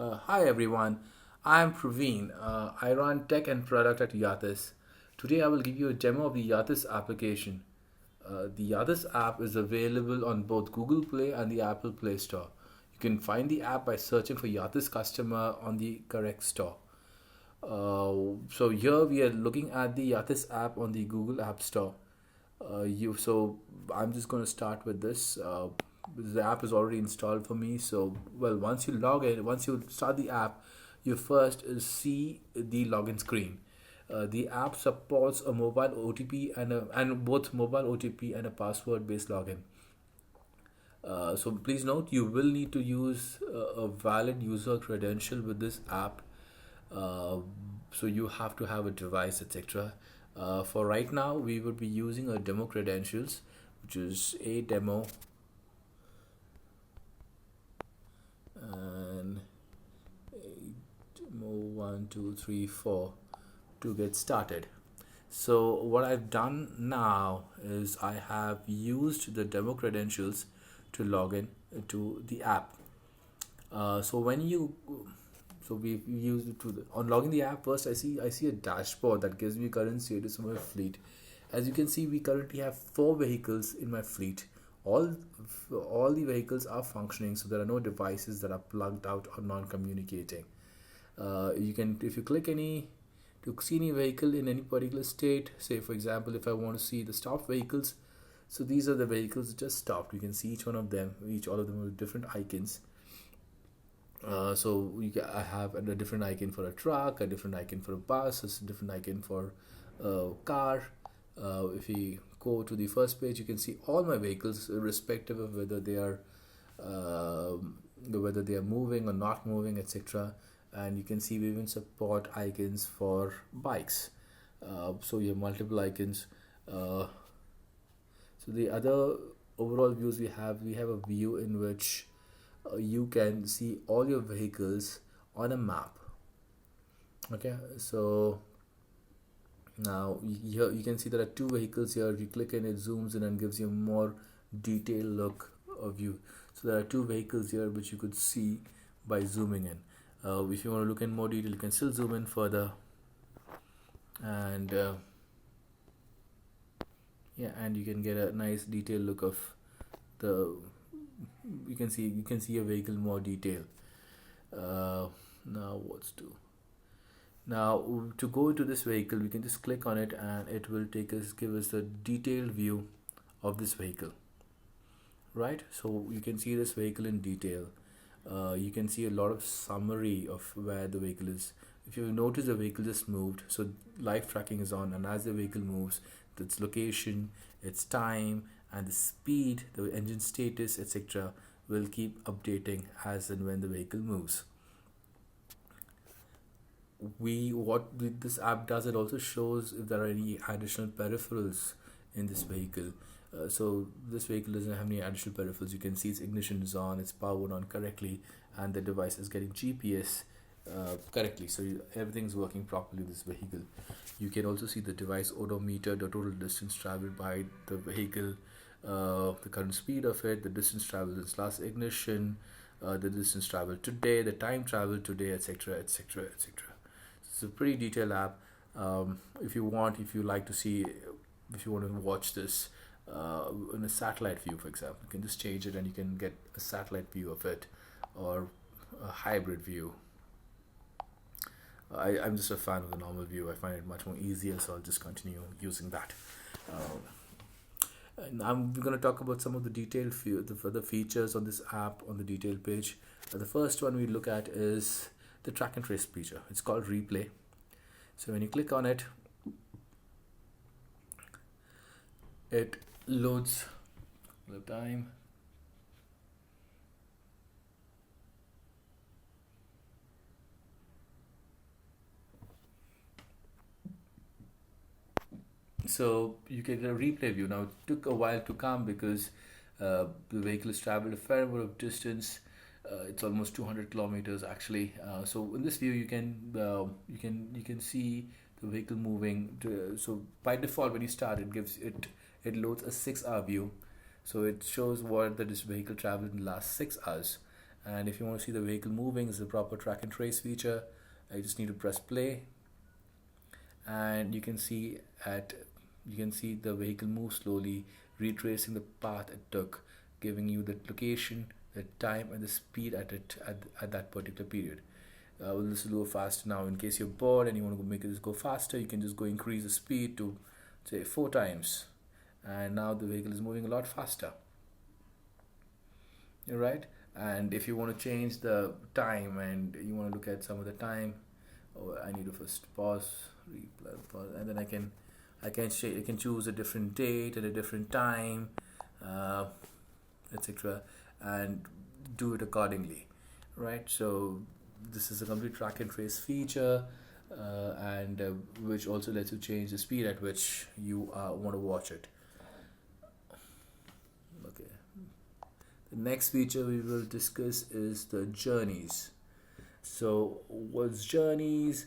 Hi everyone, I'm Praveen. I run tech and product at Yatis. Today I will give you a demo of the Yatis application. The Yatis app is available on both Google Play and the Apple Play Store. You can find the app by searching for Yatis customer on the correct store. So here we are looking at the Yatis app on the Google App Store. So I'm just going to start with this. The app is already installed for me. So well, once you log in, once you start the app, you first see the login screen. The app supports a mobile OTP and both mobile OTP and a password based login. So please note you will need to use a valid user credential with this app. Uh, so you have to have a device, etc. For right now, we would be using a demo credentials, which is a demo and demo 1 2 3 4 to get started. So what I've done now is I have used the demo credentials to log in to the app. So when you so we've used it to on logging the app first. I see a dashboard that gives me current status of my fleet. As you can see, we currently have 4 vehicles in my fleet. All the vehicles are functioning, so there are no devices that are plugged out or non-communicating. You can, if you click any to see any vehicle in any particular state, say for example if I want to see the stopped vehicles, so these are the vehicles just stopped. You can see each one of them, all of them with different icons. I have a different icon for a truck, a different icon for a bus, a different icon for a car. If we go to the first page, you can see all my vehicles, irrespective of uh, whether they are moving or not moving, etc. And you can see we even support icons for bikes. So you have multiple icons. So the other overall views we have a view in which you can see all your vehicles on a map. Okay, so now here you can see there are 2 vehicles here. If you click in, it zooms in and gives you a more detailed look of you. So there are 2 vehicles here which you could see by zooming in. If you want to look in more detail, you can still zoom in further, and yeah, and you can get a nice detailed look of the. You can see a vehicle in more detail. Uh, now what's to Now to go into this vehicle, we can just click on it and it will give us the detailed view of this vehicle, right? So you can see this vehicle in detail. You can see a lot of summary of where the vehicle is. If you notice, the vehicle just moved, so live tracking is on, and as the vehicle moves, its location, its time, and the speed, the engine status, etc., will keep updating as and when the vehicle moves. This app does, it also shows if there are any additional peripherals in this vehicle. So this vehicle doesn't have any additional peripherals. You can see its ignition is on, it's powered on correctly, and the device is getting GPS correctly. So everything's working properly with this vehicle. You can also see the device odometer, the total distance traveled by the vehicle, the current speed of it, the distance traveled since last ignition, the distance traveled today, the time traveled today, etc., etc., etc. It's a pretty detailed app. If you like to see, if you want to watch this in a satellite view, for example, you can just change it and you can get a satellite view of it, or a hybrid view. I'm just a fan of the normal view. I find it much more easier, so I'll just continue using that. And I'm going to talk about some of the the further features on this app on the detail page. The first one we look at is the track and trace feature. It's called replay. So when you click on it, it loads the time. So you get a replay view. Now it took a while to come because the vehicle has traveled a fair amount of distance. It's almost 200 kilometers actually. So in this view, you can see the vehicle moving. So by default, when you start, it loads a 6-hour view. So it shows what that this vehicle traveled in the last 6 hours, And if you want to see the vehicle moving, it's a proper track and trace feature. I just need to press play, and you can see the vehicle move slowly, retracing the path it took, giving you the location, the time, and the speed at that particular period. We'll just go faster now. In case you're bored and you want to make this go faster, you can just go increase the speed to say 4 times, and now the vehicle is moving a lot faster. All right. And if you want to change the time and you want to look at some of the time, oh, I need to first pause, and then I can choose a different date and a different time, uh, etc., and do it accordingly, right? So this is a complete track and trace feature, and which also lets you change the speed at which you want to watch it. Okay. The next feature we will discuss is the journeys. So, what's journeys?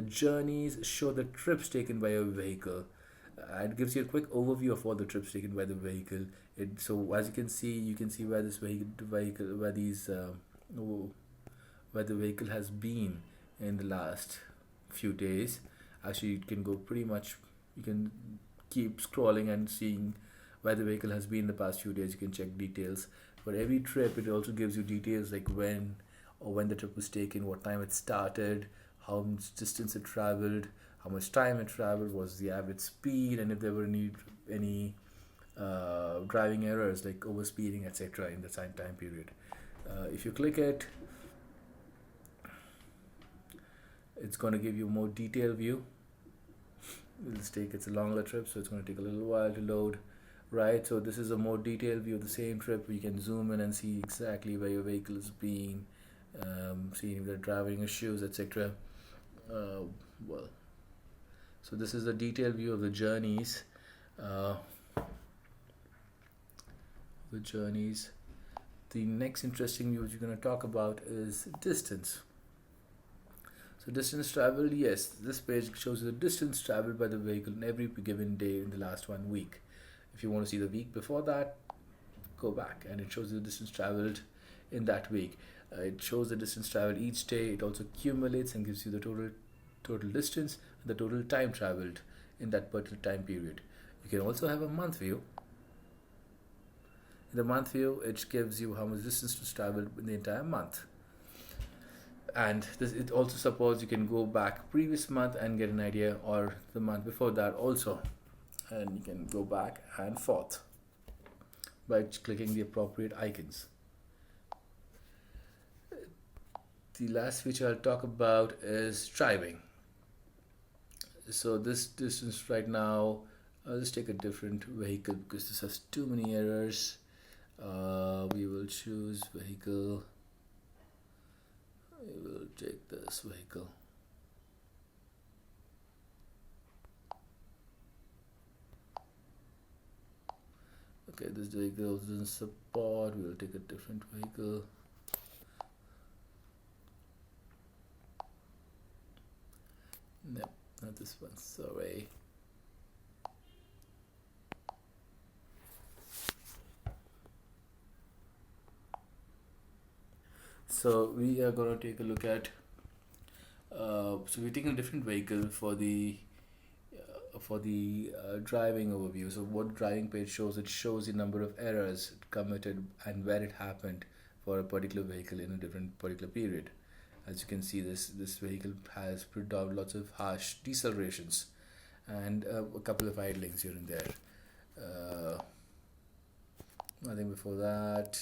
Journeys show the trips taken by a vehicle. It gives you a quick overview of all the trips taken by the vehicle. So as you can see where this vehicle where these where the vehicle has been in the last few days. Actually, you can go pretty much. You can keep scrolling and seeing where the vehicle has been the past few days. You can check details. For every trip, it also gives you details like when the trip was taken, what time it started, how much distance it traveled, how much time it traveled, was the average speed, and if there were any driving errors like overspeeding, etc. in the same time period. If you click it, it's going to give you a more detailed view. It's a longer trip, so it's going to take a little while to load. Right, so this is a more detailed view of the same trip. You can zoom in and see exactly where your vehicle is being, seeing the driving issues, etc. Well, so this is a detailed view of the journeys. The journeys. The next interesting view which we're going to talk about is distance. So distance traveled, yes, this page shows you the distance traveled by the vehicle in every given day in the last 1 week. If you want to see the week before that, go back and it shows the distance traveled in that week. It shows the distance traveled each day. It also accumulates and gives you the total distance and the total time traveled in that particular time period. You can also have a month view. In the month view, it gives you how much distance was traveled in the entire month. And it also supports you can go back previous month and get an idea, or the month before that also, and you can go back and forth by clicking the appropriate icons. The last feature I'll talk about is driving. So this distance right now, I'll just take a different vehicle because this has too many errors. We will choose vehicle. We will take this vehicle. Okay, this vehicle doesn't support. We will take a different vehicle. No, not this one. Sorry. So we are going to take a look at. So we're taking a different vehicle for the driving overview. So what driving page shows, it shows the number of errors committed and where it happened for a particular vehicle in a different particular period. As you can see, this vehicle has put out lots of harsh decelerations and a couple of idlings here and there. Nothing before that.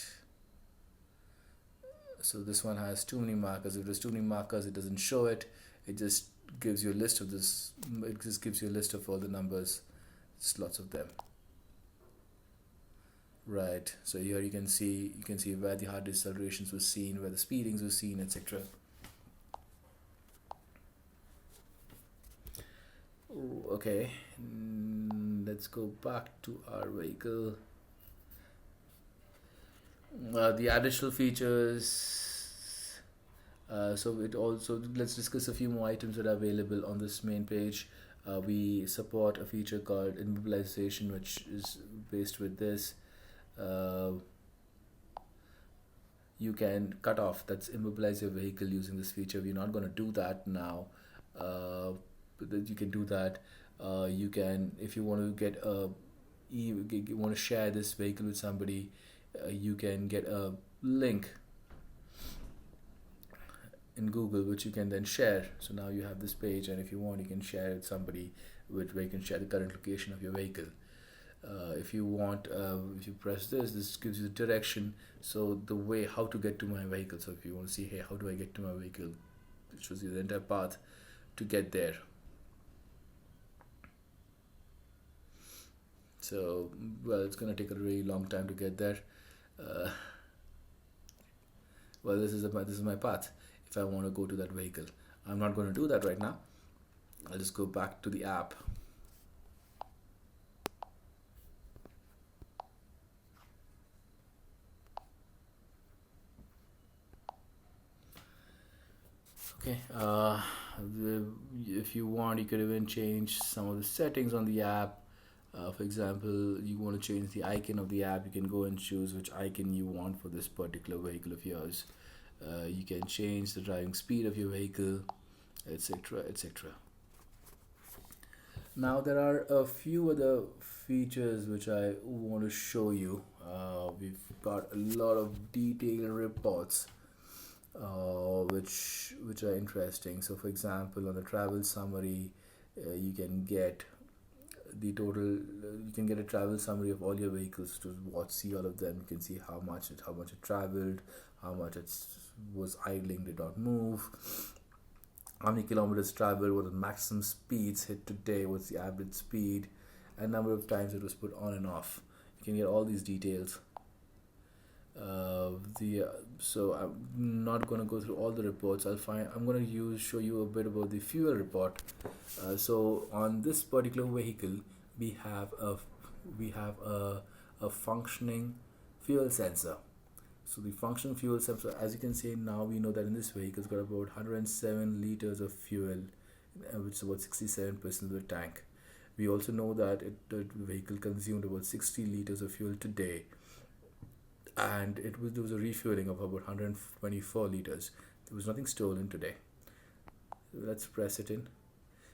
So this one has too many markers. If there's too many markers, it doesn't show it. It just gives you a list of this. It just gives you a list of all the numbers. Just lots of them. Right. So here you can see where the hard decelerations were seen, where the speedings were seen, etc. Okay. Let's go back to our vehicle. The additional features. So it also, let's discuss a few more items that are available on this main page. We support a feature called immobilization, which is based with this. you can cut off, that's immobilize your vehicle using this feature. We're not going to do that now. But you can do that. You can, if you want to get a, you want to share this vehicle with somebody, you can get a link in Google which you can then share. So now you have this page, and if you want, you can share it with somebody, with where you can share the current location of your vehicle. If you want, if you press this, this gives you the direction. So the way how to get to my vehicle. So if you want to see, hey, how do I get to my vehicle? It shows you the entire path to get there. So, well, it's gonna take a really long time to get there. Uh, well, this is my path. If I want to go to that vehicle, I'm not going to do that right now. I'll just go back to the app. Okay. If you want, you could even change some of the settings on the app. For example, you want to change the icon of the app, you can go and choose which icon you want for this particular vehicle of yours. You can change the driving speed of your vehicle, etc., etc. Now there are a few other features which I want to show you. We've got a lot of detailed reports, which are interesting. So, for example, on the travel summary, you can get the total. You can get a travel summary of all your vehicles to watch, see all of them. You can see how much it traveled, how much it was idling, did not move, how many kilometers traveled, what the maximum speeds hit today, what's the average speed, and number of times it was put on and off. You can get all these details. So I'm not going to go through all the reports. I'm going to show you a bit about the fuel report. So on this particular vehicle, we have a functioning fuel sensor. So the functional fuel sensor, as you can see now, we know that in this vehicle it's got about 107 liters of fuel, which is about 67% of the tank. We also know that the vehicle consumed about 60 liters of fuel today, and there was a refueling of about 124 liters. There was nothing stolen today. Let's press it in.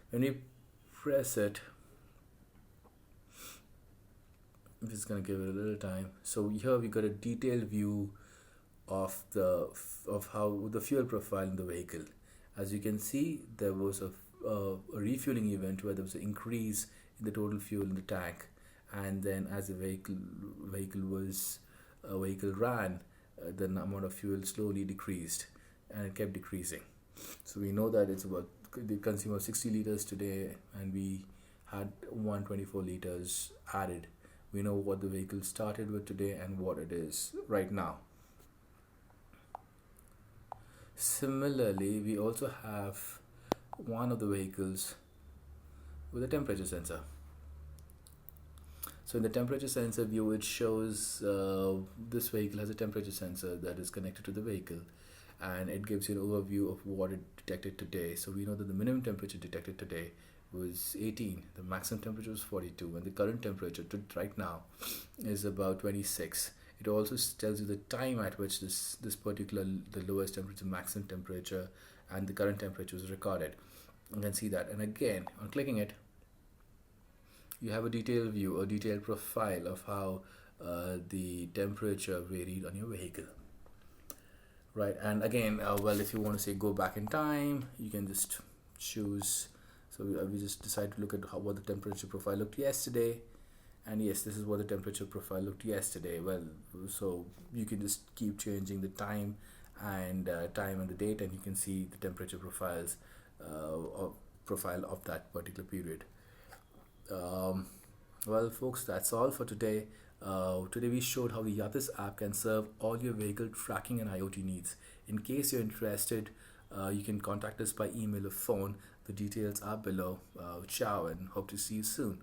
When we press it, I'm just gonna give it a little time. So here we got a detailed view of how the fuel profile in the vehicle. As you can see, there was a refueling event where there was an increase in the total fuel in the tank, and then as the vehicle ran, the amount of fuel slowly decreased, and it kept decreasing. So we know that they consume 60 liters today, and we had 124 liters added. We know what the vehicle started with today and what it is right now. Similarly, we also have one of the vehicles with a temperature sensor. So in the temperature sensor view, it shows this vehicle has a temperature sensor that is connected to the vehicle, and it gives you an overview of what it detected today. So we know that the minimum temperature detected today was 18, the maximum temperature was 42, and the current temperature right now is about 26. It also tells you the time at which the lowest temperature, maximum temperature, and the current temperature was recorded. You can see that, and again, on clicking it, you have a detailed view, a detailed profile of how the temperature varied on your vehicle. Right, and again, if you want to say go back in time, you can just choose. So we just decide to look at what the temperature profile looked yesterday, and yes, this is what the temperature profile looked yesterday. Well, so you can just keep changing the time and the date, and you can see the temperature profile of that particular period. Well, folks, that's all for today. Today we showed how the Yatis app can serve all your vehicle tracking and IoT needs. In case you're interested, you can contact us by email or phone. The details are below. Ciao, and hope to see you soon.